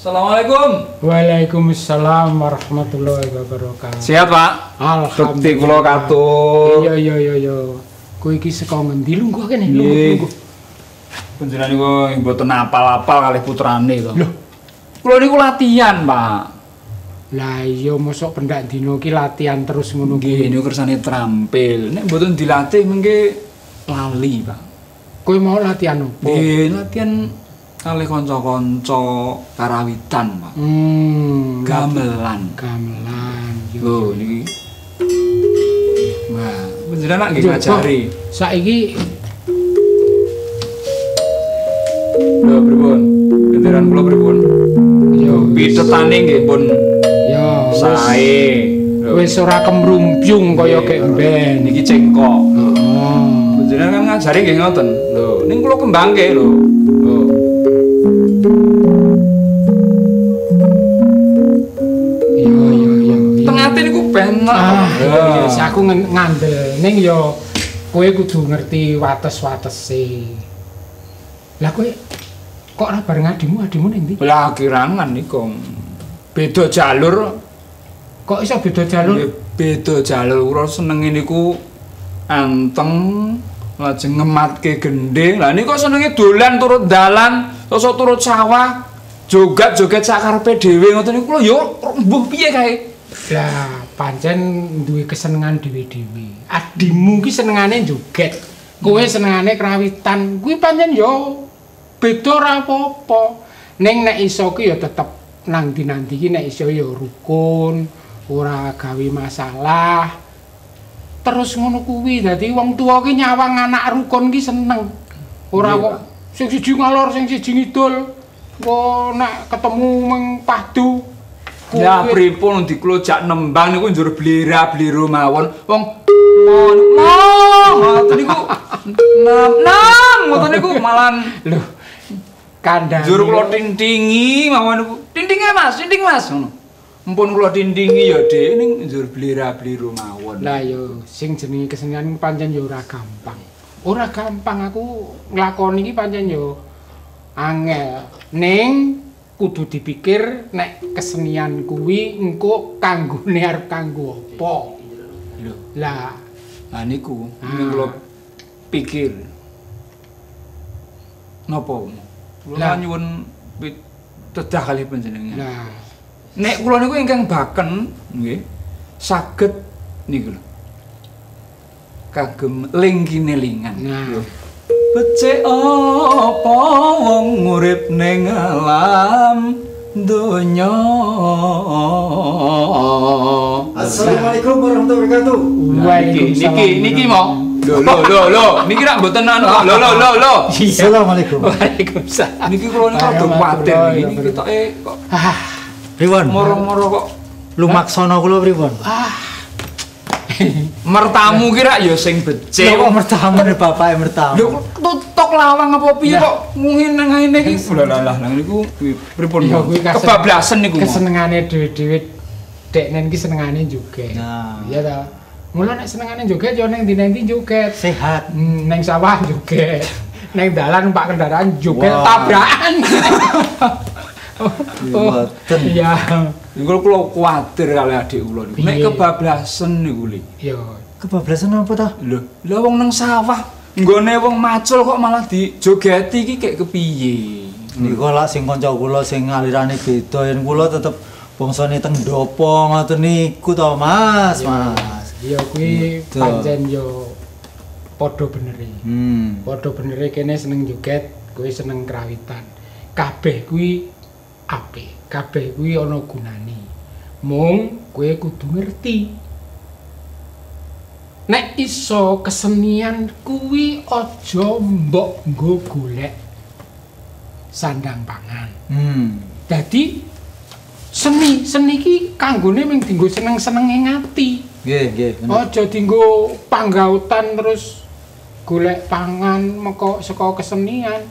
Assalamualaikum. Waalaikumsalam warahmatullahi wabarakatuh. Sehat, Pak? Alhamdulillah. Kula katur. Iya. Kowe iki saka ngendi lungguh kene? Lungguh. Panjenengan niku mboten apal-apal kalih putrane to. Lho, Kula niku latihan, Pak. lah iya mosok pendak dino ki latihan terus ngono Nggih, kuwi. niku kersane trampil. Nek mboten dilatih mengke lali, Pak. Kowe mau latihan opo? Nggih, latihan kalih kanca-kanca karawitan, Pak. Gamelan. Gamelan. Lho, niki. Wah, panjenengan nggih Yo, ngajari. Saiki Lho, pripun? Genderan kula pripun? yo Pitetane nggih pun yo sae. wis ora kemrumbyung kaya kek mben. Niki cengkok. Oh. Panjenengan kan ngajari nggih ngoten. Lho, ning kula kembangke lho. Lho. Iya. Teng ati niku penak. Iya, aku ngandel ning yo kowe kudu ngerti wates-watese. Lah kowe kok ora bareng adimu ning ndi? Lah kirangan niku. Beda jalur. Kok iso beda jalur? Nggih, beda jalur. Kula senenge niku anteng lajeng ngematke gendhe. Lah niku senenge dolan turut dalan, terus turut sawah, joget-joget sakarepe dhewe ngoten niku lho yo mbuh piye kae. Lah pancen duwe kesenengan dhewe-dhewe. Adimu ki senengane joget. Kowe senengane krawitan. Kuwi pancen yo beda ora apa-apa. Ning nek iso ki ya tetep nang dinanti ki nek iso ya rukun, ora gawe masalah. Terus ngono kuwi dadi wong tuwa ki nyawang anak rukun ki seneng. Ora Iya, kok sing siji ngalor sing siji ngidul. Kok nek ketemu meng padu. Ya pripun diklojak nembang niku njur blera-blero mawon. Wong ngoten niku nam ngoten niku malan Lho, kandhane. njur kula tintingi mawon niku. Tinting Mas ngono. Mumpun kula tintingi ya Dik ning njur blera-blero mawon. Lah yo sing jenenge kesenian pancen yo ora gampang. Ora gampang aku nglakoni iki pancen yo angel. Ning kudu dipikir nek kesenian kuwi engko kanggone arep kanggo apa. Lho, Lah, niku ning kula pikir. Napa? Kula nyuwun tedah kalih panjenengan. lah Nek kula niku ingkang baken nggih saged niku lho. Kagem lingkinelingan. Nah. Becik apa wong urip ning alam donya. Assalamualaikum warahmatullahi wabarakatuh. Niki mau. Lho. Niki rak mboten anu. Lho. Assalamualaikum. Waalaikumsalam. Niki kula niku rada kuwatir niki ketoke kok Pripun? moro-moro kok Lumaksana kula pripun? mertamu ki rak ya sing becik. Kok mertamane bapake mertamu. Lho tutuk lawang apa piye kok mungin nang ngene iki. Lah niku pripun? Ya, kuwi Kebablasan niku. Kesenengane dhewe-dhewe deknen ki senengane joget. Nah. Iya ta. Mula nek senengane joget yo ning ndi-ndi joget. Sehat. Neng sawah joget. Neng dalan numpak kendaraan joget Wah. tabrakan. Mboten. Iya. Niku kula kuwatir kali adik kula niku. Nek Piye? kebablasan niku li. Yo. Kebablasan apa ta? Lho, lah wong nang sawah nggone wong macul kok malah dijogeti iki kek kepiye? Niku lak sing kanca kula sing alirane beda yen kula tetep bangsane teng ndopo ngoten niku to Mas. Iya kuwi Betul. pancen yo padha benere. Padha benere kene seneng joget, kowe seneng krawitan. Kabeh kuwi apik, kabeh kuwi ana gunane. Mung kowe kudu ngerti. Nek iso kesenian kuwi aja mbok nggo golek sandang pangan. Dadi seni ki kanggone mung dienggo seneng-senenge ngati. Nggih. Aja dienggo panggautan terus golek pangan meko saka kesenian.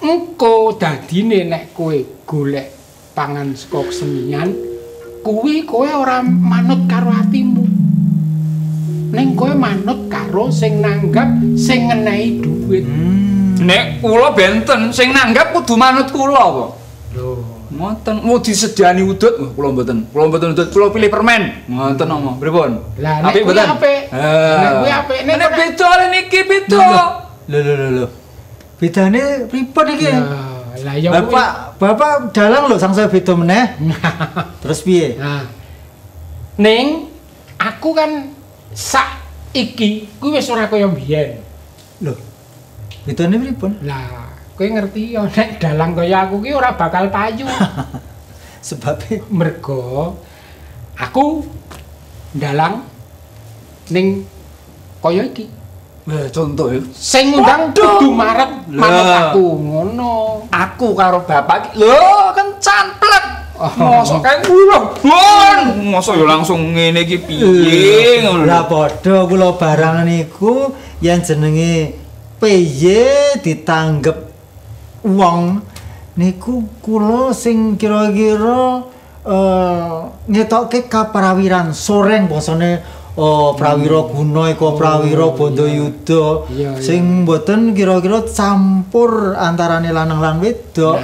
Engko dadine nek kowe golek pangan saka kesenian, kuwi kowe ora manut karo atimu. Ning kowe manut karo sing nanggap sing ngenehi dhuwit. Nek kula benten sing nanggap kudu manut kula kok. Lho, Ngoten. Mau disediani udut, wah kula mboten. Kula mboten udut, kula pilih permen. Ngoten omong. Pripun? Lah nek Apik kuwi mboten? apik. Nek kuwi apik Nek beda niki beda. Lho. Bedane pripun iki? Lah ya kuwi. Bapak dalang lho sangsaya beda meneh. Terus piye? Nah. Ning aku kan saiki kuwi wis ora kaya mbiyen. Lho. Bedane pripun? Lah, kowe ngerti ya nek dalang kaya aku ki ora bakal payu. Sebabnya Mergo aku dalang ning kaya iki. Wah, contoh ya. Sing ngundang kudu manut aku ngono. Aku karo bapak ki lho kencan plek. Mosok kae kuwi lho. Mosok yo langsung ngene iki piye ngono. lah padha kula barang niku yen jenenge PY ditanggep wong niku kula sing kira-kira ngetokke kaparawiran soreng basane prawira guna iko prawira bandayuda Iya, iya. sing mboten kira-kira campur antarane lanang lan wedok.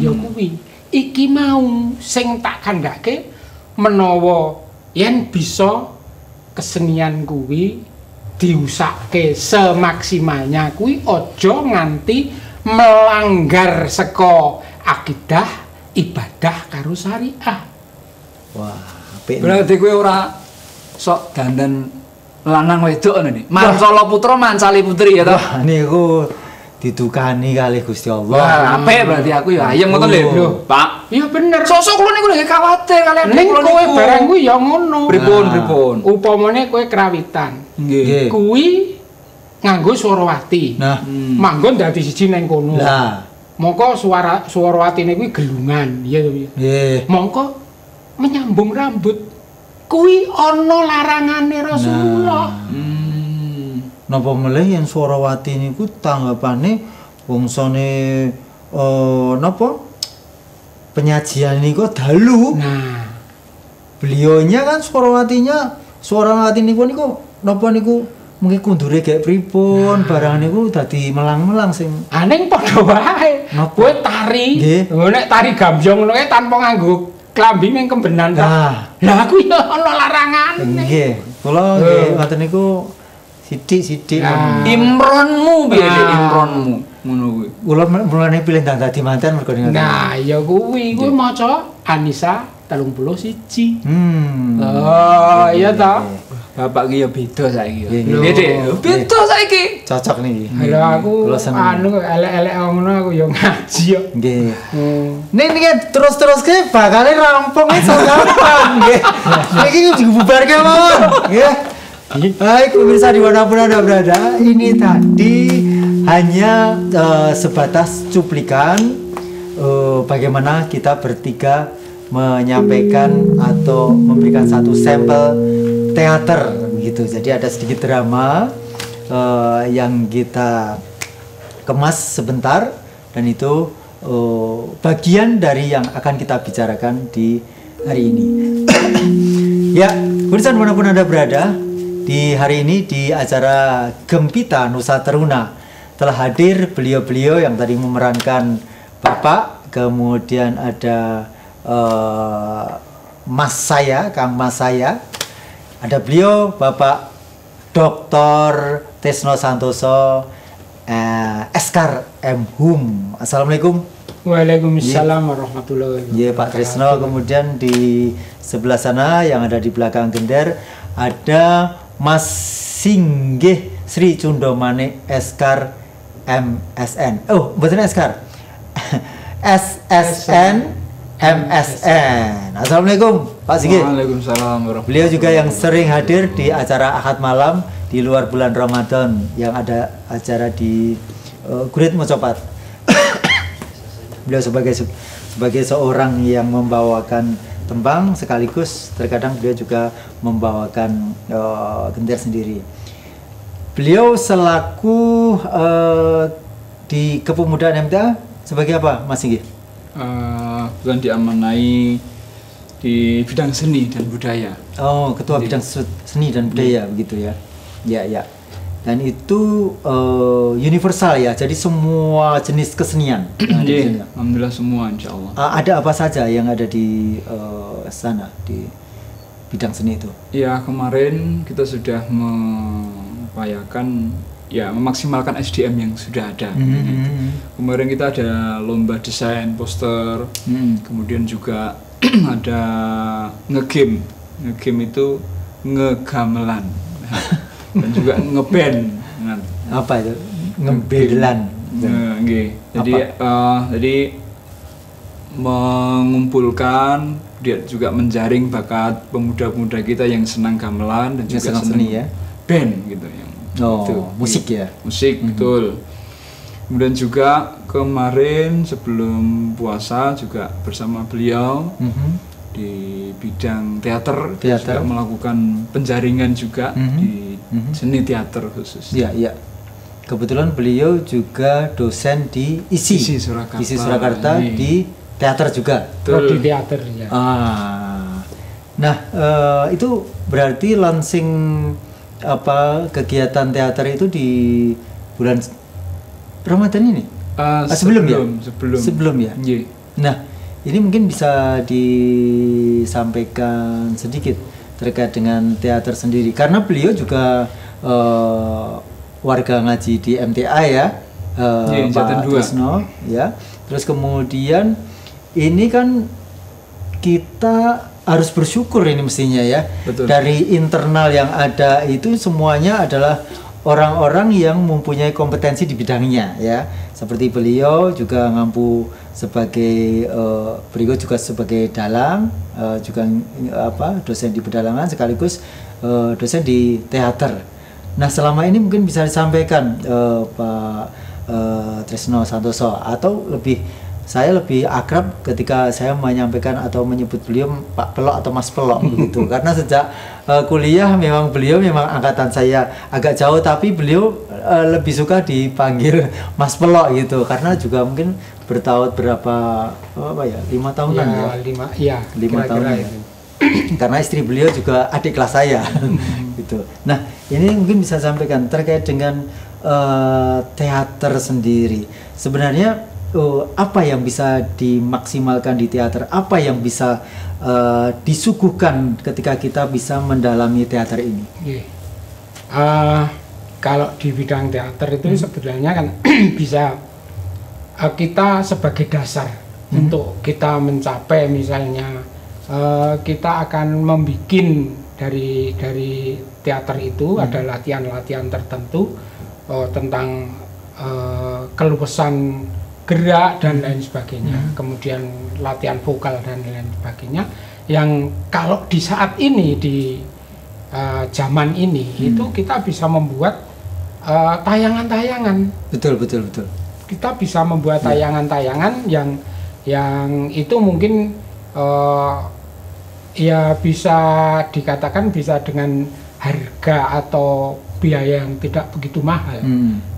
Ya kuwi. Iki mau sing tak kandhake menawa yen bisa kesenian kuwi diusake semaksimalnya kuwi aja nganti melanggar saka akidah ibadah karo syariah. Wah, apik. Berarti kowe ora sok dandan lanang wedok ngono iki. Mancala putra mancali putri ya toh. Wah, niku didukani kalih Gusti Allah. Wah, apik berarti aku ya ayem ngoten lho, Pak. Iya bener. Sosok kula niku lagi khawatir kalian Ning kowe barang kuwi ya ngono. Pripun? Upamane kowe krawitan. Nggih. Kuwi nganggo Swarawati. Nah, Manggon dadi siji ning kono. lah, Mongko Swarawatine kuwi gelungan, iya to piye? nggih. Mongko menyambung rambut. Kuwi ana larangane Rasulullah. Napa melih yen Swarawati niku tanggapane bangsane napa? Penyajian niku dalu. Nah, Beliaunya kan Swarawati niku napa niku mungkin kundure kayak pripun, barang niku dadi melang-melang sing aning padha wae. Napa? Kowe tari, Nggih. nek tari gambyong ngono kae tanpa nganggo klambi ming kembenan ta. Nah. Lah kuwi ya ana larangane. nggih. Kula nggih ngoten niku sithik-sithik. Nah. Imronmu piye Dik, imronmu ngono kuwi. Kula mulane pilih dadi manten mergo ngoten. Nah, ya kuwi maca Anisa 31. Oh, iya ta. Bapak ki ya beda saiki ya. Nggih, Nggih, nggih. Dik. Beda saiki. Cocok niki. Halo aku Kula seneng. anu elek-elek ngono aku ya ngaji yo. Nggih. Hmm. Niki terus ke bakal rampung iso gampang nggih. Niki dibubarke mawon nggih. Baik pemirsa dimanapun Anda berada, ini tadi hanya sebatas cuplikan bagaimana kita bertiga menyampaikan atau memberikan satu sampel teater gitu. Jadi ada sedikit drama yang kita kemas sebentar dan itu bagian dari yang akan kita bicarakan di hari ini. Ya, pemirsa dimanapun Anda berada, di hari ini di acara Gempita Nusa Teruna telah hadir beliau-beliau yang tadi memerankan Bapak, kemudian ada Kang Mas saya, ada beliau Bapak Dr. Tresno Santoso, Eskar M. Hum. Assalamualaikum. Waalaikumsalam warahmatullahi wabarakatuh. Ya Pak Tresno, kemudian di sebelah sana yang ada di belakang gender ada Mas Singgih Sri Cundomane Eskar MSN. Oh, betul Eskar. SSN MSN. Assalamualaikum Pak Singgih. Waalaikumsalam warahmatullahi. Beliau juga yang sering hadir di acara Ahad malam di luar bulan Ramadan yang ada acara di Gurit Mocopat. Beliau sebagai seorang yang membawakan tembang sekaligus terkadang beliau juga membawakan gender sendiri. Beliau selaku di kepemudaan MTA sebagai apa Mas Singgih? Bukan diamanai di bidang seni dan budaya. Oh, ketua bidang seni dan budaya begitu ya. Ya, ya. dan itu universal ya. Jadi semua jenis kesenian yang ada di sini. Alhamdulillah semua insyaallah. Ada apa saja yang ada di sana di bidang seni itu? Ya, kemarin kita sudah mengupayakan ya memaksimalkan SDM yang sudah ada. Kemarin kita ada lomba desain poster, kemudian juga ada ngegame itu ngegamelan dan juga ngeband. Apa itu? Ngebedelan. Jadi mengumpulkan, dia juga menjaring bakat pemuda-pemuda kita yang senang gamelan dan juga senang seni ya. Band gitu yang itu, musik ya. Musik betul. Kemudian juga kemarin sebelum puasa juga bersama beliau di bidang teater. Juga melakukan penjaringan juga di seni teater khusus. Iya, iya. Kebetulan beliau juga dosen di ISI Surakarta di teater juga. Prodi teater ya. Nah, itu berarti launching kegiatan teater itu di bulan Ramadan ini? Sebelum ya. Yeah. Nah, ini mungkin bisa disampaikan sedikit terkait dengan teater sendiri, karena beliau juga warga ngaji di MTA ya, Pak Trisno ya. Terus kemudian ini kan kita harus bersyukur ini mestinya ya. Betul. Dari internal yang ada itu semuanya adalah orang-orang yang mempunyai kompetensi di bidangnya ya. Seperti beliau juga ngampu sebagai beliau juga sebagai dalang, juga dosen di pedalangan sekaligus dosen di teater. Nah, selama ini mungkin bisa disampaikan Pak Trisno Santoso, atau saya lebih akrab ketika saya menyampaikan atau menyebut beliau Pak Pelok atau Mas Pelok begitu. Karena sejak kuliah beliau memang angkatan saya agak jauh, tapi beliau lebih suka dipanggil Mas Pelok gitu, karena juga mungkin bertahun berapa 5 tahunan ya. 5 tahun ya. Karena istri beliau juga adik kelas saya gitu. Nah, ini mungkin bisa sampaikan terkait dengan teater sendiri. Sebenarnya apa yang bisa dimaksimalkan di teater, apa yang bisa disuguhkan ketika kita bisa mendalami teater ini? Kalau di bidang teater itu sebenarnya kan bisa kita sebagai dasar untuk kita mencapai, misalnya kita akan membuat dari teater itu ada latihan-latihan tertentu tentang keluasan gerak dan lain sebagainya, kemudian latihan vokal dan lain sebagainya, yang kalau di saat ini di zaman ini itu kita bisa membuat tayangan-tayangan. Betul. Kita bisa membuat tayangan-tayangan yang itu mungkin ya bisa dikatakan bisa dengan harga atau biaya yang tidak begitu mahal,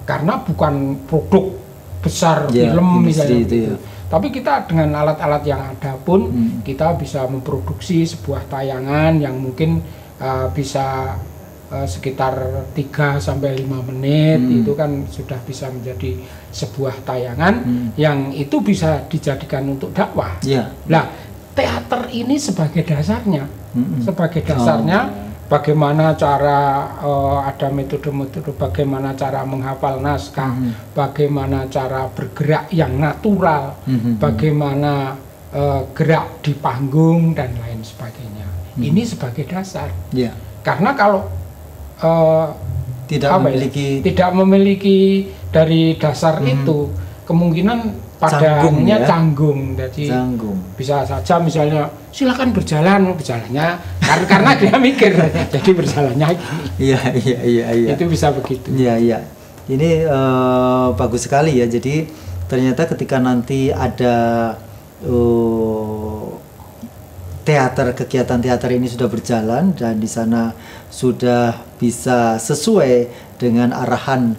karena bukan produk besar film misalnya gitu. Tapi kita dengan alat-alat yang ada pun kita bisa memproduksi sebuah tayangan yang mungkin bisa sekitar 3 sampai 5 menit, itu kan sudah bisa menjadi sebuah tayangan yang itu bisa dijadikan untuk dakwah. Nah, teater ini sebagai dasarnya, bagaimana cara ada metode-metode, bagaimana cara menghafal naskah, bagaimana cara bergerak yang natural, bagaimana gerak di panggung dan lain sebagainya. Ini sebagai dasar. Karena kalau tidak memiliki dari dasar itu, kemungkinan padanya canggung. Jadi bisa saja misalnya silakan berjalannya karena dia mikir jadi berjalannya gini. Iya. Itu bisa begitu. Iya. Ini bagus sekali ya. Jadi ternyata ketika nanti ada kegiatan teater ini sudah berjalan dan di sana sudah bisa sesuai dengan arahan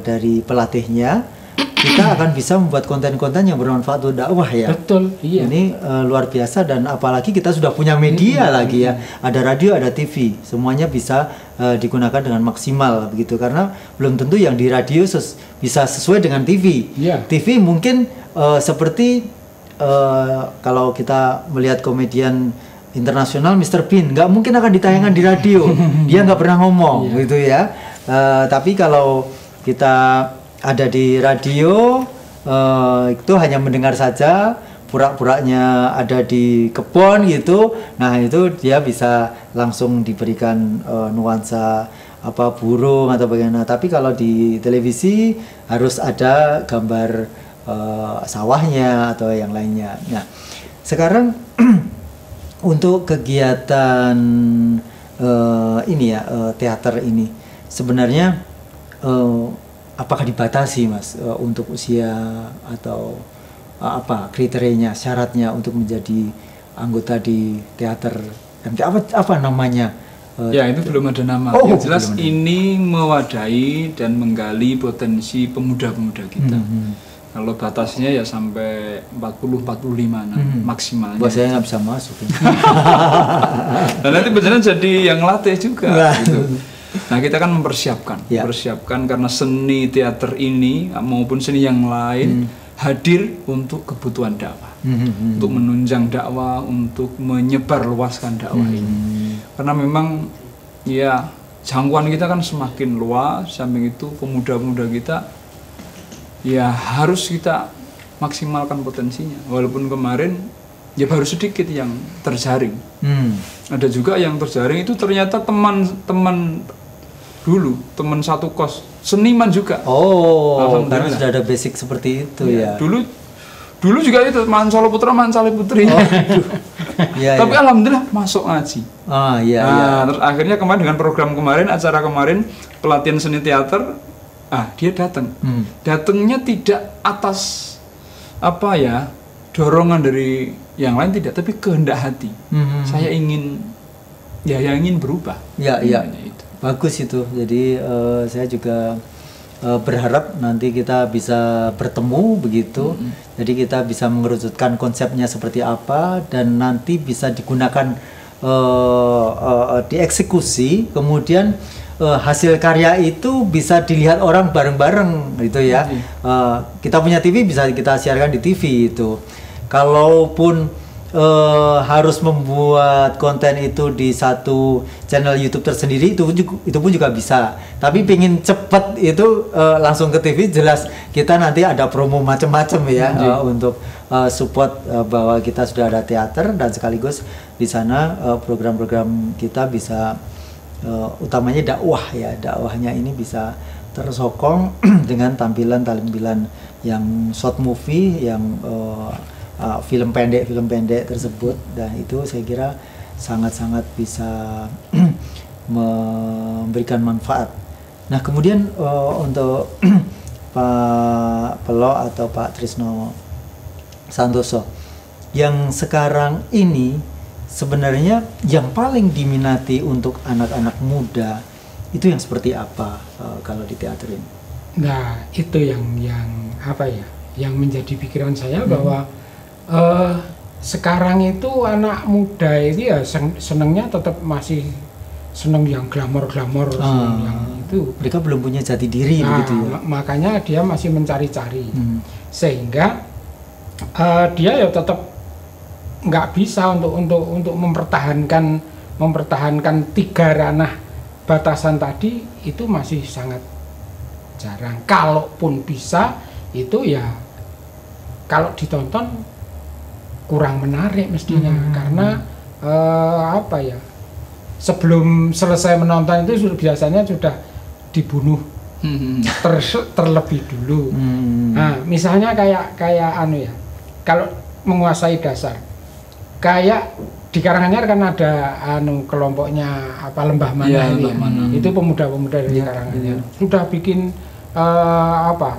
dari pelatihnya, kita akan bisa membuat konten-konten yang bermanfaat untuk dakwah ya. Betul, iya. Ini luar biasa, dan apalagi kita sudah punya media lagi ya. Ada radio, ada TV, semuanya bisa digunakan dengan maksimal begitu, karena belum tentu yang di radio bisa sesuai dengan TV. Iya. TV mungkin seperti kalau kita melihat komedian internasional Mr. Bean, nggak mungkin akan ditayangkan di radio. Dia nggak pernah ngomong gitu ya. Tapi kalau kita ada di radio, itu hanya mendengar saja, pura-puranya ada di kebun gitu. Nah itu dia bisa langsung diberikan nuansa apa burung atau bagaimana. Tapi kalau di televisi harus ada gambar sawahnya atau yang lainnya. Nah sekarang untuk kegiatan ini ya, teater ini sebenarnya apakah dibatasi Mas untuk usia atau apa kriterianya, syaratnya untuk menjadi anggota di teater MT, apa namanya? Ya itu belum ada nama. Yang jelas ini mewadahi dan menggali potensi pemuda-pemuda kita. Kalau batasnya ya sampai 40-45 maksimalnya. Buat saya nggak bisa masuk. Dan nanti beneran jadi yang latih juga. Gitu. Nah kita kan mempersiapkan, persiapkan karena seni teater ini maupun seni yang lain hadir untuk kebutuhan dakwah, untuk menunjang dakwah, untuk menyebarluaskan dakwah ini. Karena memang ya jangkauan kita kan semakin luas, samping itu pemuda-pemuda kita ya harus kita maksimalkan potensinya. Walaupun kemarin ya baru sedikit yang terjaring, ada juga yang terjaring itu ternyata teman-teman dulu, teman satu kos, seniman juga. Oh, karena sudah ada basic seperti itu ya. Dulu juga itu Mansalo Putra, Mansali Putri. Tapi alhamdulillah masuk ngaji. Terus akhirnya kemarin dengan program kemarin, acara kemarin pelatihan seni teater, dia datang. Datangnya tidak atas apa ya dorongan dari yang lain, tidak, tapi kehendak hati. Saya ingin berubah. Itu. Bagus itu. Jadi saya juga berharap nanti kita bisa bertemu begitu. Jadi kita bisa mengerucutkan konsepnya seperti apa dan nanti bisa digunakan dieksekusi. Kemudian hasil karya itu bisa dilihat orang bareng-bareng gitu ya. Kita punya TV bisa kita siarkan di TV itu. Kalaupun harus membuat konten itu di satu channel YouTube tersendiri, itu pun juga bisa. Tapi pengen cepet itu langsung ke TV, jelas kita nanti ada promo macam-macam ya untuk support bahwa kita sudah ada teater, dan sekaligus di sana program-program kita bisa utamanya dakwah ya, dakwahnya ini bisa tersokong dengan tampilan-tampilan yang short movie, yang film pendek tersebut, dan itu saya kira sangat-sangat bisa memberikan manfaat. Nah kemudian untuk Pak Pelo atau Pak Trisno Santoso, yang sekarang ini sebenarnya yang paling diminati untuk anak-anak muda itu yang seperti apa kalau di teater ini? Nah itu yang apa ya, yang menjadi pikiran saya bahwa sekarang itu anak muda itu ya senengnya tetap masih seneng yang glamor-glamor, yang itu. Mereka belum punya jati diri begitu ya. Makanya dia masih mencari-cari, sehingga dia ya tetap nggak bisa untuk mempertahankan 3 ranah batasan tadi, itu masih sangat jarang. Kalaupun bisa itu ya kalau ditonton kurang menarik mestinya, karena apa ya, sebelum selesai menonton itu biasanya sudah dibunuh terlebih dulu. Nah misalnya kayak anu ya, kalau menguasai dasar, kayak di Karanganyar kan ada kelompoknya apa Lembah Mana ini, itu pemuda-pemuda dari Karanganyar sudah bikin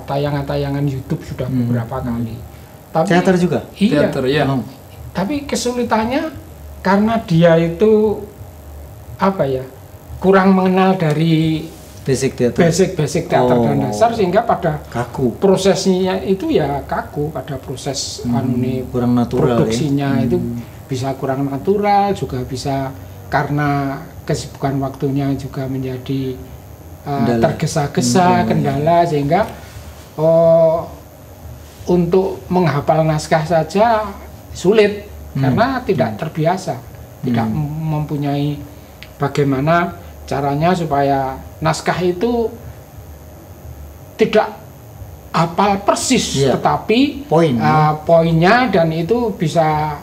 tayangan-tayangan YouTube sudah beberapa kali. Tapi, teater juga? Iya. Teater, ya. Tapi kesulitannya karena dia itu apa ya, kurang mengenal dari basic teater. basic teater dan dasar, sehingga pada Kaku. prosesnya itu ya kaku, pada proses Kurang natural produksinya itu bisa kurang natural, juga bisa karena kesibukan waktunya juga menjadi tergesa-gesa, kendala, sehingga untuk menghafal naskah saja sulit karena tidak terbiasa, tidak mempunyai bagaimana caranya supaya naskah itu tidak hafal persis, tetapi poinnya dan itu bisa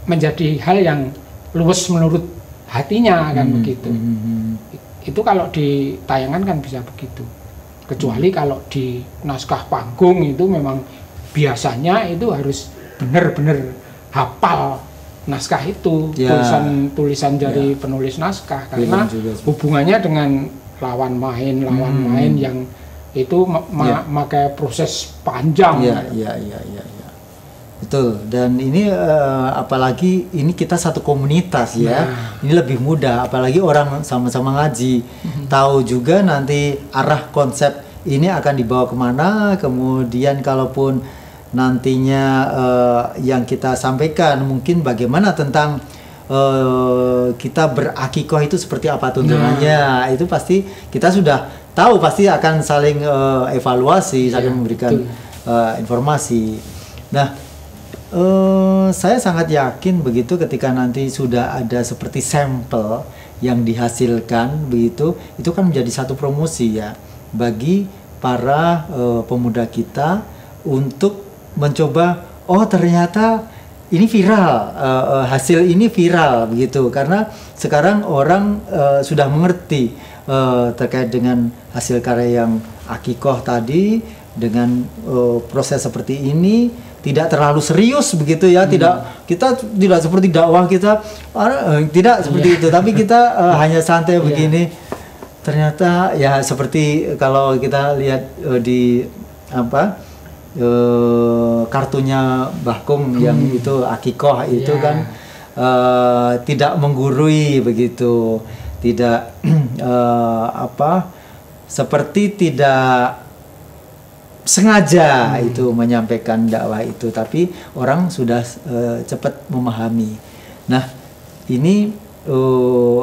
menjadi hal yang luwes menurut hatinya, kan begitu. Itu kalau di tayangan kan bisa begitu. Kecuali kalau di naskah panggung itu memang biasanya itu harus benar-benar hafal naskah itu, tulisan dari penulis naskah, karena hubungannya dengan lawan main yang itu memakai proses panjang. Betul. Dan ini apalagi ini kita satu komunitas ya. Ini lebih mudah, apalagi orang sama-sama ngaji, tahu juga nanti arah konsep ini akan dibawa kemana. Kemudian kalaupun nantinya yang kita sampaikan mungkin bagaimana tentang kita berakikoh itu seperti apa tuntunannya, itu pasti kita sudah tahu, pasti akan saling evaluasi, saling memberikan informasi. Nah, saya sangat yakin begitu ketika nanti sudah ada seperti sampel yang dihasilkan begitu, itu kan menjadi satu promosi ya bagi para pemuda kita untuk mencoba, oh ternyata ini viral, hasil ini viral begitu, karena sekarang orang sudah mengerti terkait dengan hasil karya yang akikoh tadi dengan proses seperti ini, tidak terlalu serius begitu ya, kita tidak seperti dakwah kita tidak seperti itu, tapi kita hanya santai begini. Ternyata ya seperti kalau kita lihat di kartunya Bahkum yang itu akikoh itu kan tidak menggurui begitu, tidak seperti tidak sengaja itu menyampaikan dakwah itu, tapi orang sudah cepat memahami. Nah, ini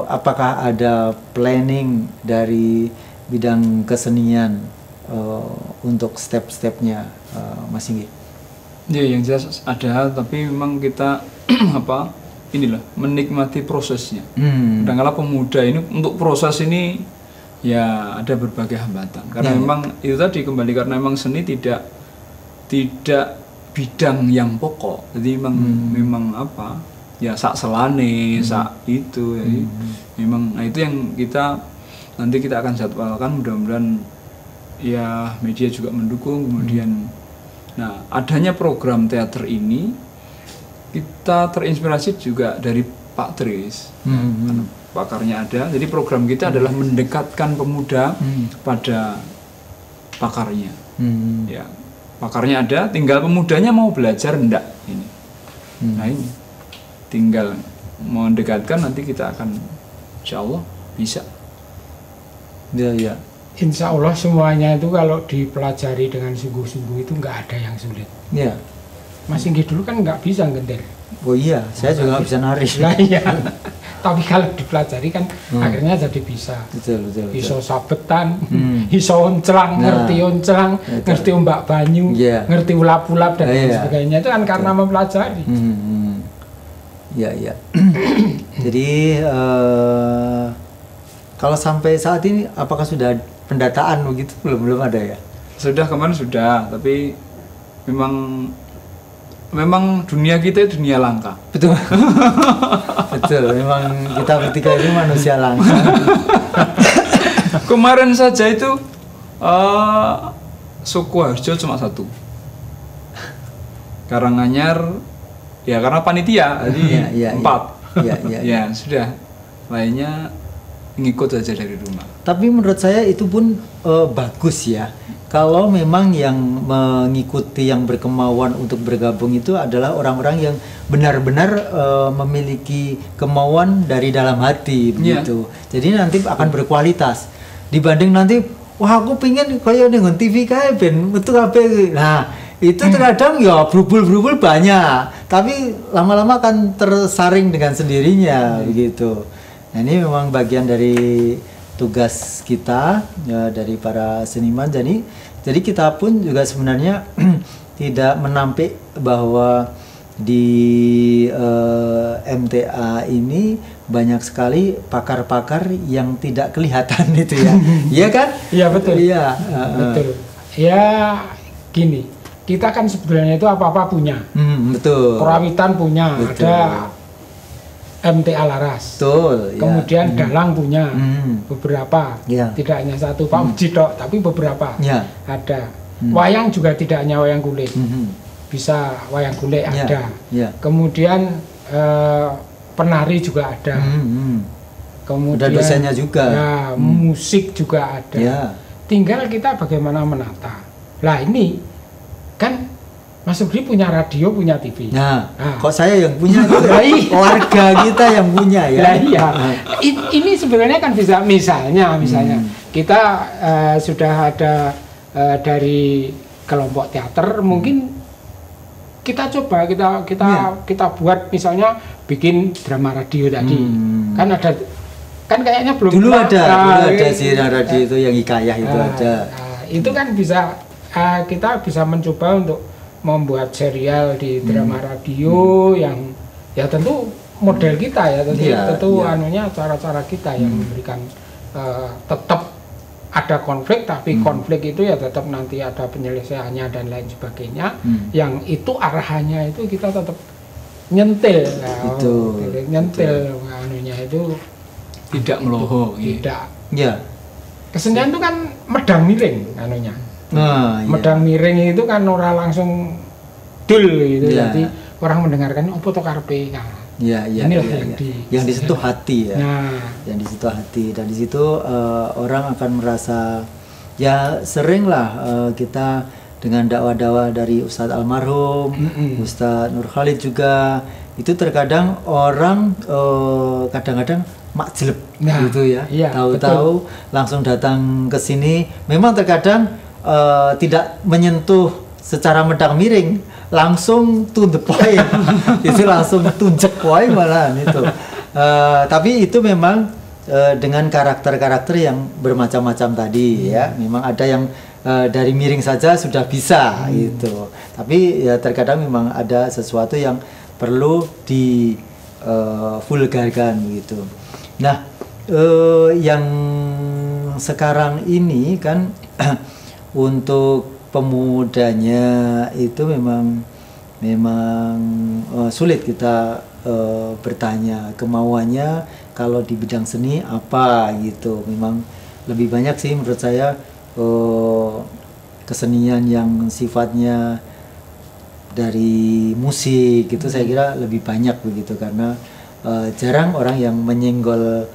apakah ada planning dari bidang kesenian untuk step-stepnya, Mas Singgi? Ya, yang jelas ada, tapi memang kita menikmati prosesnya. Kadang-kala pemuda ini untuk proses ini ya ada berbagai hambatan, karena memang itu tadi kembali, karena memang seni tidak bidang yang pokok, jadi memang ya sak selane, sak itu, jadi memang itu yang nanti kita akan jadwalkan, mudah-mudahan ya media juga mendukung. Kemudian nah, adanya program teater ini kita terinspirasi juga dari Pak Tris, karena pakarnya ada, jadi program kita adalah mendekatkan pemuda pada pakarnya. Ya, pakarnya ada, tinggal pemudanya mau belajar enggak ini. Nah, ini tinggal mendekatkan, nanti kita akan insya Allah bisa. Ya. Insya Allah semuanya itu kalau dipelajari dengan sungguh-sungguh itu nggak ada yang sulit. Ya. Mas Singgi dulu kan nggak bisa ngeder. Oh iya, saya juga nggak bisa nari. Nah, iya. Tapi kalau dipelajari kan akhirnya jadi bisa. Betul. Iso sabetan, iso oncelang, ngerti oncelang, ngerti ombak banyu, ngerti ulap-ulap dan lain sebagainya, itu kan karena mempelajari. Ya. Jadi kalau sampai saat ini apakah sudah pendataan begitu? Belum ada ya? Sudah, kemarin sudah, tapi memang dunia kita dunia langka. Betul. Betul, memang kita ketika ini manusia langka. Kemarin saja itu Sukoharjo cuma 1. Karanganyar ya karena panitia, jadi 4. Ya, sudah. Lainnya ngikut aja dari rumah. Tapi menurut saya itu pun bagus ya. Kalau memang yang mengikuti, yang berkemauan untuk bergabung itu adalah orang-orang yang benar-benar memiliki kemauan dari dalam hati begitu. Jadi nanti akan berkualitas. dibanding nanti wah aku pingin kaya ning TV kae ben metu kabeh. Nah, itu terkadang ya berubul-berubul banyak, tapi lama-lama akan tersaring dengan sendirinya begitu. Nah, ini memang bagian dari tugas kita ya dari para seniman. Jadi kita pun juga sebenarnya tidak menampik bahwa di MTA ini banyak sekali pakar-pakar yang tidak kelihatan itu ya. Iya kan? Iya betul. Iya, betul. Ya gini, kita kan sebenarnya itu apa-apa punya. Betul. Kerawitan punya, Betul. ada MTA Laras. Betul. Kemudian Ya. Dalang punya beberapa, Ya. tidak hanya satu Pak Uji tok, tapi beberapa Ya. ada. Wayang juga tidak hanya wayang kulit, bisa wayang kulit Ya. ada. Ya. Kemudian penari juga ada. Kemudian Ada dosennya juga. Ya, musik juga ada. Ya. Tinggal kita bagaimana menata. Lah ini kan Mas Rudi punya radio, punya TV. Nah, Ah. kok saya yang punya? Lah, iya. Warga kita yang punya ya. Lah iya. Ini sebenarnya kan bisa misalnya kita sudah ada dari kelompok teater, mungkin kita coba kita buat misalnya bikin drama radio tadi. Kan kayaknya belum Dulu pernah- ada siaran radio itu yang hikayah itu ada. Itu kan bisa kita bisa mencoba untuk membuat serial di drama radio yang ya tentu model kita ya tentu Iya. anunya cara-cara kita yang memberikan tetap ada konflik, tapi konflik itu ya tetap nanti ada penyelesaiannya dan lain sebagainya. Yang itu arahannya itu kita tetap nyentil, nyentil anunya itu Tidak meloho. tidak. Ya. Kesenian itu kan medang miring anunya. Nah, iya. Medang miring itu kan ora langsung dul gitu, Iya. jadi orang mendengarkan apa to karepe. Nah, Iya, inilah iya. yang Yang disentuh hati ya. Nah, Yang disentuh hati, dan di situ orang akan merasa ya sering lah kita dengan dakwah-dakwah dari Ustadz almarhum, Ustadz Nur Khalid juga itu terkadang orang kadang-kadang makjleb Nah, gitu ya, iya, tahu-tahu langsung datang ke sini. Memang terkadang tidak menyentuh secara medang miring, langsung to the point, itu langsung tunjek poin malahan itu. Tapi itu memang dengan karakter-karakter yang bermacam-macam tadi ya. Memang ada yang dari miring saja sudah bisa gitu. Tapi ya terkadang memang ada sesuatu yang perlu di vulgarkan gitu. Nah, yang sekarang ini kan untuk pemudanya itu memang sulit kita bertanya kemauannya kalau di bidang seni apa gitu. Memang lebih banyak sih menurut saya kesenian yang sifatnya dari musik gitu, saya kira lebih banyak begitu, karena jarang orang yang menyenggol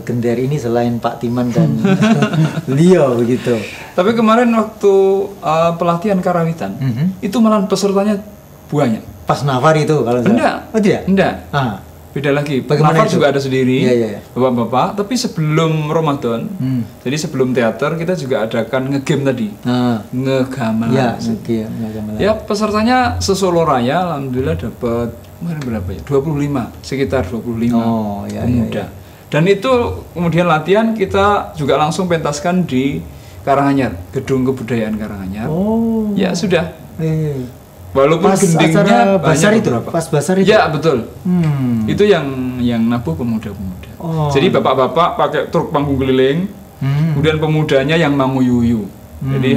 gender ini selain Pak Timan dan beliau begitu. Tapi kemarin waktu pelatihan karawitan, itu malah pesertanya banyak. Pas Nafar itu kalau saya. Enggak. Oh tidak? Enggak. Ah. Beda lagi. Bagaimana Nafar itu? juga ada sendiri. Iya, iya. Bapak-bapak, tapi sebelum Ramadan. Jadi sebelum teater kita juga adakan ngegame tadi. Nah. Ngegamelan. Ya, gamelan. Ya, pesertanya se-Solo Raya alhamdulillah dapat kemarin berapa ya? 25, sekitar 25 Oh, ya, pemuda. ya, ya. Dan itu kemudian latihan kita juga langsung pentaskan di Karanganyar, Gedung Kebudayaan Karanganyar. Oh. Ya sudah. Walaupun Pas gendingnya acara basar banyak itu, beberapa. pas basar itu. Ya, betul. Itu yang nabuh pemuda-pemuda. Oh. Jadi bapak-bapak pakai truk panggung keliling, kemudian pemudanya yang manguyuyu. Jadi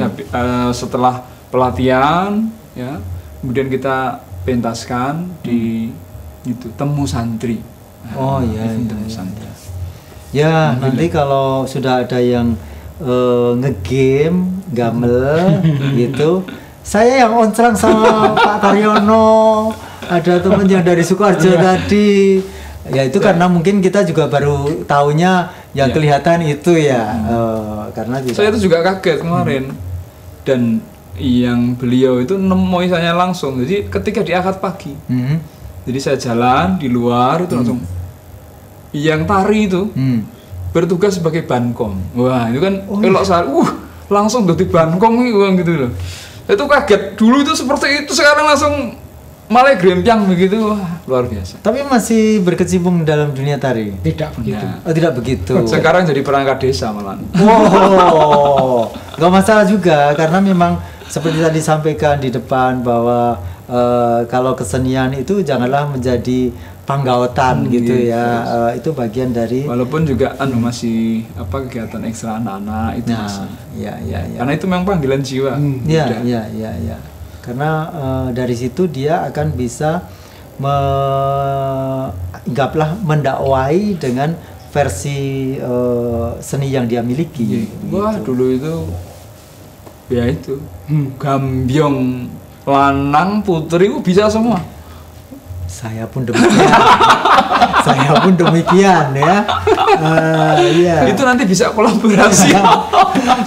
setelah pelatihan, ya, kemudian kita pentaskan di itu temu santri. Oh iya, Temu santri. Ya, nanti kalau sudah ada yang ngegame, gamel gitu, saya yang oncrang sama Pak Karyono, ada teman yang dari Sukoharjo tadi. Ya itu karena mungkin kita juga baru taunya yang kelihatan itu ya, karena Saya itu juga kaget kemarin. Dan yang beliau itu nemui saya langsung. Jadi ketika di akad pagi, jadi saya jalan di luar itu langsung yang tari itu bertugas sebagai bankom. Wah, itu kan elok sekali. Langsung jadi bankom gitu loh. Itu kaget. Dulu itu seperti itu, sekarang langsung malah grempiang begitu. Wah, luar biasa. Tapi masih berkecimpung dalam dunia tari. Tidak begitu. Nah, Oh, tidak begitu. sekarang jadi perangkat desa malah. Oh, nggak masalah juga karena memang seperti tadi sampaikan di depan bahwa kalau kesenian itu janganlah menjadi panggaotan gitu ya. Itu bagian dari. Walaupun juga masih kegiatan ekstra anak-anak itu masih. Ya. Karena itu memang panggilan jiwa. Ya. Karena dari situ dia akan bisa mendakwai dengan versi seni yang dia miliki. Wah, dulu itu ya itu gambyong lanang putri bisa semua. Saya pun demikian ya. Iya. Itu nanti bisa kolaborasi.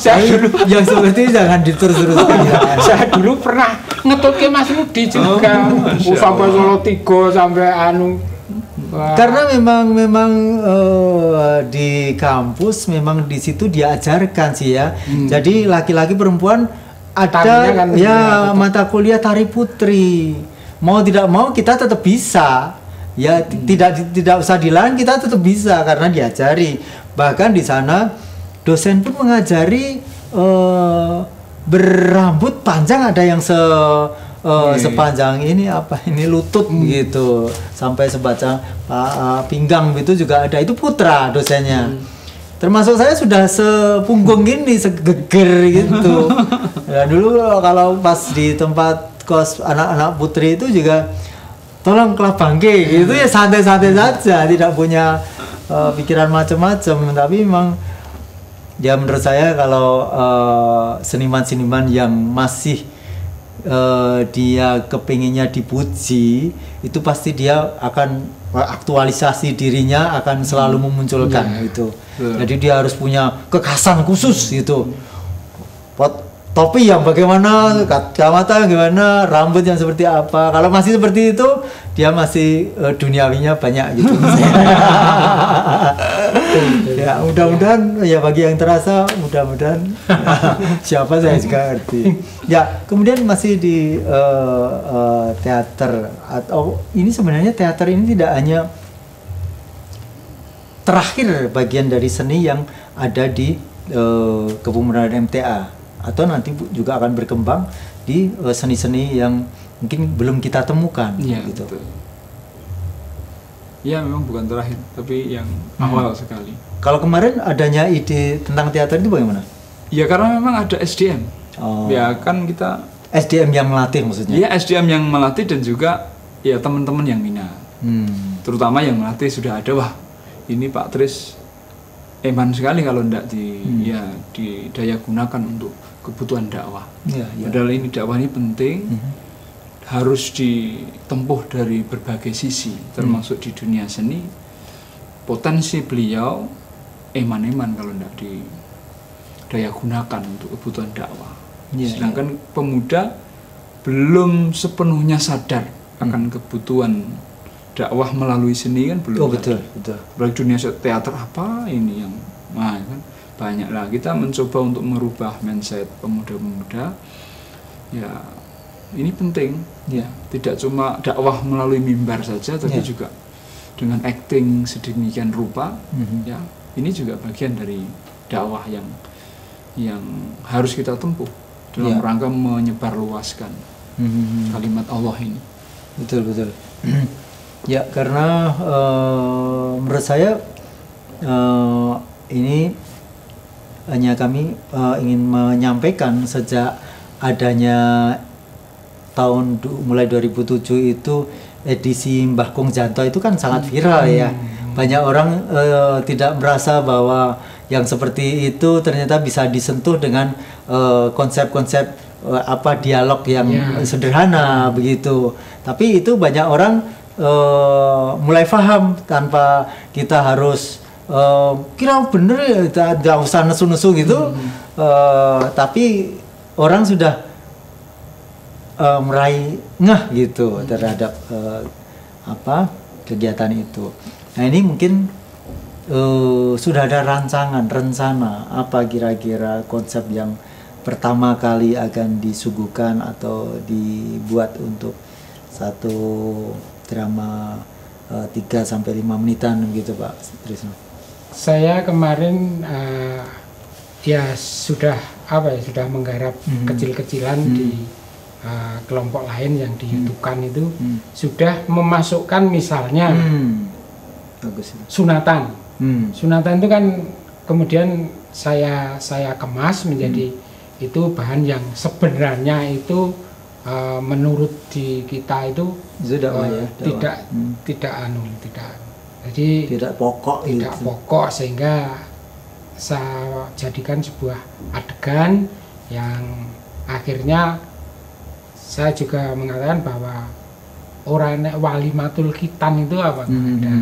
Saya dulu yang seperti itu jangan diterus-teruskan ya. saya dulu pernah ngetutke Mas Rudi juga. Sampai Solo 3 sampai anu. Wah. Karena memang di kampus memang di situ diajarkan sih ya. Jadi laki-laki perempuan ada Tarinya kan mata kuliah tari putri. Mau tidak mau kita tetap bisa. Ya tidak usah dilarang, kita tetap bisa karena diajari. Bahkan di sana dosen pun mengajari berambut panjang, ada yang sepanjang ini lutut gitu sampai sebatang pinggang gitu juga ada. Itu putra dosennya. Termasuk saya sudah sepunggung gini, segeger gitu. Ya, dulu kalau pas di tempat kos anak-anak putri itu juga tolong kelah bangke gitu ya, santai-santai saja, tidak punya pikiran macam-macam. Tapi memang ya menurut saya kalau seniman-seniman yang masih dia kepinginnya dipuji, itu pasti dia akan aktualisasi dirinya, akan selalu memunculkan itu. Jadi dia harus punya kekhasan khusus gitu. Topi yang bagaimana, kacamata yang gimana, rambut yang seperti apa. Kalau masih seperti itu, dia masih duniawinya banyak gitu. Ya mudah-mudahan ya bagi yang terasa, mudah-mudahan siapa saya juga ngerti. Ya kemudian masih di teater, atau ini sebenarnya teater ini tidak hanya terakhir bagian dari seni yang ada di Kepemudaan MTA, atau nanti juga akan berkembang di seni-seni yang mungkin belum kita temukan gitu. Betul. Ya memang bukan terakhir, tapi yang awal sekali. Kalau kemarin adanya ide tentang teater itu bagaimana? Ya karena memang ada SDM. Ya kan kita SDM yang melatih maksudnya? Iya, SDM yang melatih dan juga ya teman-teman yang minat. Terutama yang melatih sudah ada, wah ini Pak Tris eman sekali kalau ndak didaya gunakan untuk kebutuhan dakwah. Padahal ini dakwah ini penting, harus ditempuh dari berbagai sisi, termasuk di dunia seni. Potensi beliau eman-eman kalau ndak didaya gunakan untuk kebutuhan dakwah. Sedangkan pemuda belum sepenuhnya sadar akan kebutuhan dakwah melalui seni kan belum. Betul. Berarti dunia teater apa ini yang kan banyak lah. Kita mencoba untuk merubah mindset pemuda-pemuda. Ya ini penting. Ya tidak cuma dakwah melalui mimbar saja, tapi juga dengan acting sedemikian rupa. Ya ini juga bagian dari dakwah yang harus kita tempuh dalam rangka menyebarluaskan kalimat Allah ini. Betul. Ya karena menurut saya ini hanya kami ingin menyampaikan sejak adanya mulai 2007 itu edisi Mbah Kung Janto itu kan sangat viral ya. Banyak orang tidak merasa bahwa yang seperti itu ternyata bisa disentuh dengan konsep-konsep dialog yang sederhana begitu. Tapi itu banyak orang mulai paham tanpa kita harus kira bener ya, tidak usah nesu-nesu gitu. Tapi orang sudah meraih ngeh gitu terhadap kegiatan itu. Nah ini mungkin sudah ada rencana apa kira-kira konsep yang pertama kali akan disuguhkan atau dibuat untuk satu drama 3-5 menitan gitu Pak Trisno? Saya kemarin ya sudah sudah menggarap kecil-kecilan di kelompok lain yang di YouTube-kan itu sudah memasukkan misalnya Bagus. sunatan. Sunatan itu kan kemudian saya kemas menjadi itu bahan yang sebenarnya itu menurut di kita itu dakwah ya, dakwah. tidak jadi tidak pokok sehingga saya jadikan sebuah adegan yang akhirnya saya juga mengatakan bahwa orang walimatul khitan itu apa ada.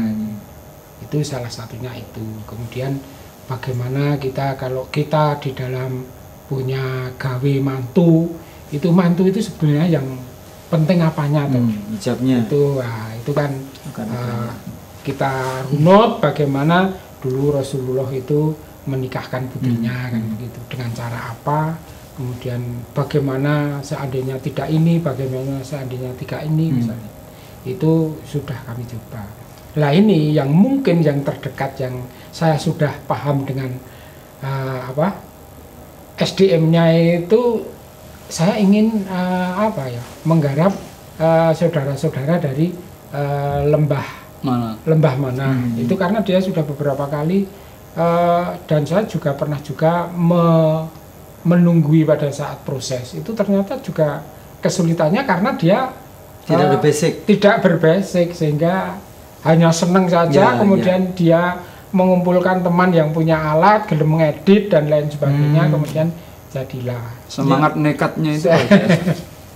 Itu salah satunya itu. Kemudian bagaimana kalau kita di dalam punya gawe mantu itu sebenarnya yang penting apanya tuh? Hijabnya. Itu kan kita runut bagaimana dulu Rasulullah itu menikahkan putrinya kan begitu, dengan cara apa, kemudian bagaimana seandainya tidak ini, bagaimana seandainya tidak ini misalnya. Itu sudah kami coba. Lah ini yang mungkin yang terdekat yang saya sudah paham dengan SDM-nya itu saya ingin menggarap saudara-saudara dari lembah mana. Itu karena dia sudah beberapa kali dan saya juga pernah menunggui pada saat proses itu ternyata juga kesulitannya karena dia tidak berbasic sehingga hanya senang saja, kemudian dia mengumpulkan teman yang punya alat, gelem mengedit dan lain sebagainya, kemudian jadilah semangat nekatnya itu.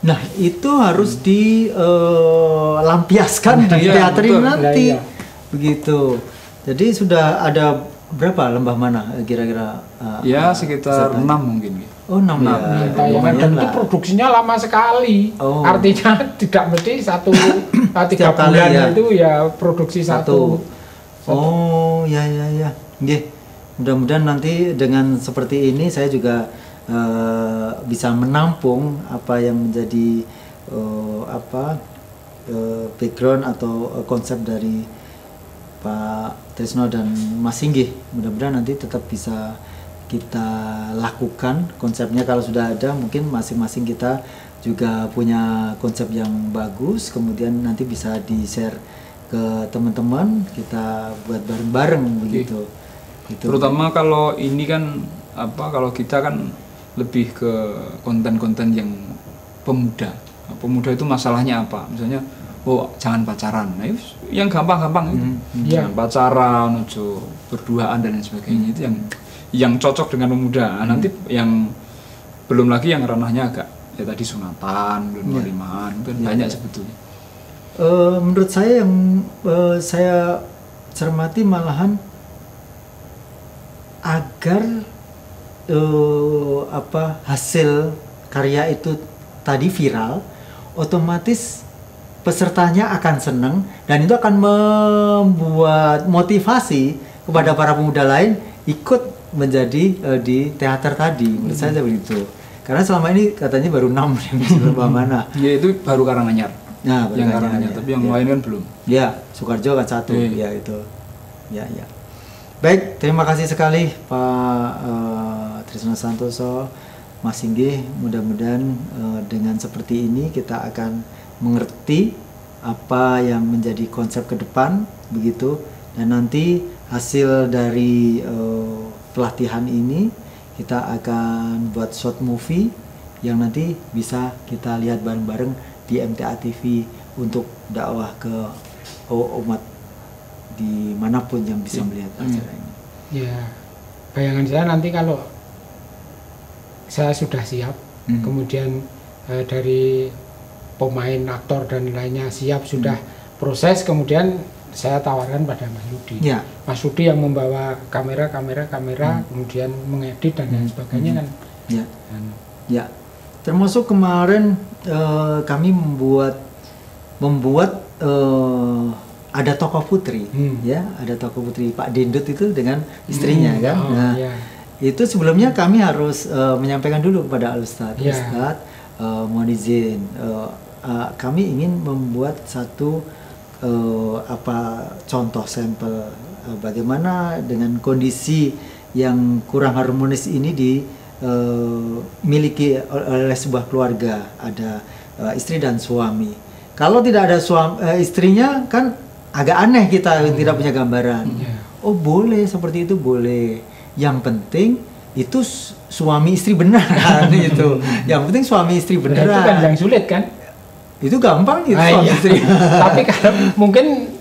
Nah itu harus dilampiaskan di teater ini nanti, begitu. Jadi sudah ada berapa lembah mana kira-kira? Ya sekitar 6 mungkin. Oh 6 ya. Dan itu produksinya lama sekali. Artinya tidak mesti 3 bulan ya. Itu ya produksi satu. Oh ya. Nggih. Mudah-mudahan nanti dengan seperti ini saya juga bisa menampung apa yang menjadi background atau konsep dari Pak Trisno dan Mas Singgih. Mudah-mudahan nanti tetap bisa kita lakukan konsepnya. Kalau sudah ada mungkin masing-masing kita juga punya konsep yang bagus, kemudian nanti bisa di-share ke teman-teman, kita buat bareng-bareng begitu. Gitu. Terutama kalau ini kan kalau kita kan lebih ke konten-konten yang pemuda. Pemuda itu masalahnya apa? Misalnya jangan pacaran. Nah, yang gampang-gampang jangan pacaran, berduaan dan lain sebagainya. Itu yang cocok dengan pemuda. Nanti yang belum lagi yang ranahnya agak ya tadi sunatan, belum walimaan, banyak sebetulnya. Menurut saya yang saya cermati malahan agar hasil karya itu tadi viral, otomatis pesertanya akan senang dan itu akan membuat motivasi kepada para pemuda lain ikut menjadi di teater tadi. Menurut saya begitu. Karena selama ini katanya baru 6 yang lembah mana. Ya itu baru Karanganyar. Nah, yang Karanganyar, tapi yang lain kan belum. Ya, Sukarjo kan 1. Ya itu. Ya. Baik, terima kasih sekali Pak Trisno Santoso, Mas Singgih. Mudah-mudahan dengan seperti ini kita akan mengerti apa yang menjadi konsep ke depan begitu, dan nanti hasil dari pelatihan ini kita akan buat short movie yang nanti bisa kita lihat bareng-bareng di MTA TV untuk dakwah ke umat dimanapun yang bisa melihat acara ini. Ya, bayangan saya nanti kalau saya sudah siap, kemudian dari pemain, aktor dan lainnya siap sudah proses, kemudian saya tawarkan pada Mas Yudi. Mas Yudi yang membawa kamera, kemudian mengedit dan lain sebagainya kan. Ya. Termasuk kemarin kami membuat ada tokoh putri, ya, ada tokoh putri Pak Dendut itu dengan istrinya kan. Nah, itu sebelumnya kami harus menyampaikan dulu kepada Al-Ustadz, Ustadz, mohon izin, kami ingin membuat satu contoh sampel bagaimana dengan kondisi yang kurang harmonis ini dimiliki oleh sebuah keluarga, ada istri dan suami. Kalau tidak ada istrinya kan agak aneh, kita tidak punya gambaran. Oh boleh seperti itu, boleh. Yang penting itu suami istri beneran itu. Yang penting suami istri beneran. Itu kan yang sulit kan? Itu gampang itu suami istri. Tapi kalau mungkin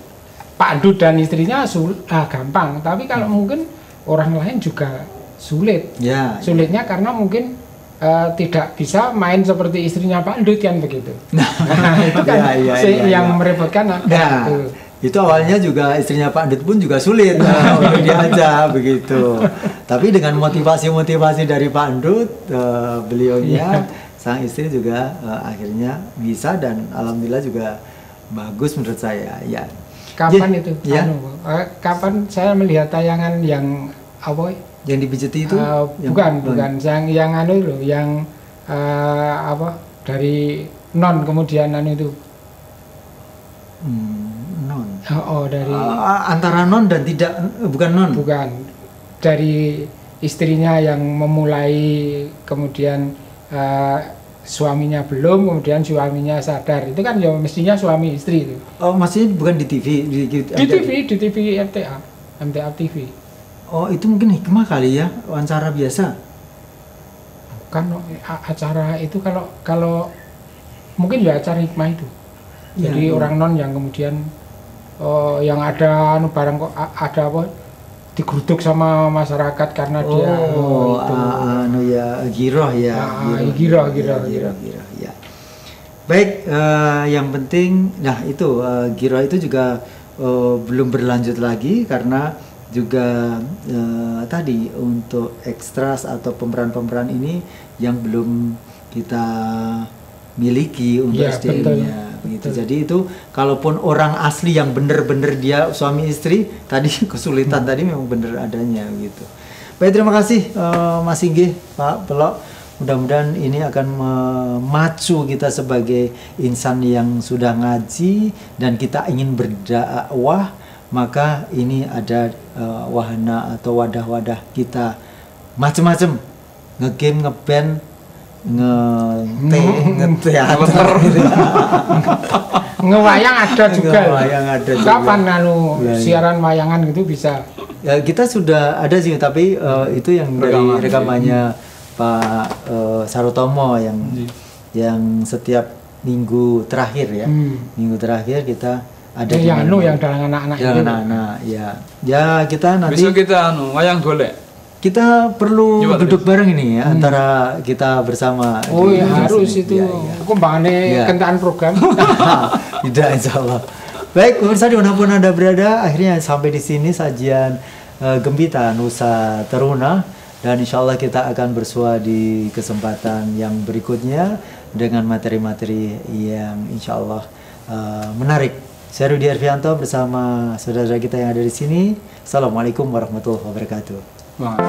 Pak Dut dan istrinya gampang. Tapi kalau mungkin orang lain juga sulit. Sulitnya karena mungkin tidak bisa main seperti istrinya Pak Dut kan begitu. Nah itu kan yang merepotkan. Itu awalnya juga istrinya Pak Dut pun juga sulit untuk diajak begitu. Tapi dengan motivasi dari Pak Dut, beliaunya sang istri juga akhirnya bisa, dan alhamdulillah juga bagus menurut saya. Ya. Kapan itu? Kapan saya melihat tayangan yang apa? Yang dipijeti itu? Bukan. Yang anu loh, yang dari non kemudian itu. Non. Dari antara non dan bukan non. Bukan. Dari istrinya yang memulai, kemudian suaminya belum, kemudian suaminya sadar. Itu kan ya mestinya suami istri itu. Oh, maksudnya bukan di TV, di TV MTA TV. Oh, itu mungkin hikmah kali ya, wawancara biasa. Bukan acara itu, kalau mungkin ya acara hikmah itu. Jadi orang non yang kemudian yang ada barang kok ada apa digeruduk sama masyarakat karena dia giroh ya. Giroh ya. Baik, yang penting itu giroh itu juga belum berlanjut lagi karena juga tadi untuk ekstras atau pemeran-pemeran ini yang belum kita miliki untuk SDM-nya begitu. Jadi itu kalaupun orang asli yang benar-benar dia suami istri tadi kesulitan tadi memang benar adanya gitu. Baik, terima kasih Mas Inggih, Pak Pelok. Mudah-mudahan ini akan memacu kita sebagai insan yang sudah ngaji dan kita ingin berdakwah, maka ini ada wahana atau wadah-wadah kita macam-macam, nge-game, nge-band, nge-teater gitu. Ngewayang ada juga. Ngewayang ada juga. Kapan siaran wayangan gitu bisa? Ya, kita sudah ada sih, tapi itu yang dari rekamannya Pak Sarotomo yang setiap minggu terakhir ya. Minggu terakhir kita ada yang dalam anak-anak itu. Anak-anak ya kita nanti besok kita wayang golek. Kita perlu duduk bareng ini ya, antara kita bersama. Oh ya harus itu. Aku bangane kentaan program. Tidak, insyaallah. Baik, pemirsa dimanapun Anda berada, akhirnya sampai di sini sajian Gembita Nusa Teruna, dan insyaallah kita akan bersua di kesempatan yang berikutnya dengan materi-materi yang insyaallah menarik. Saya Rudi Arfianto bersama saudara kita yang ada di sini. Assalamualaikum warahmatullahi wabarakatuh. Wah.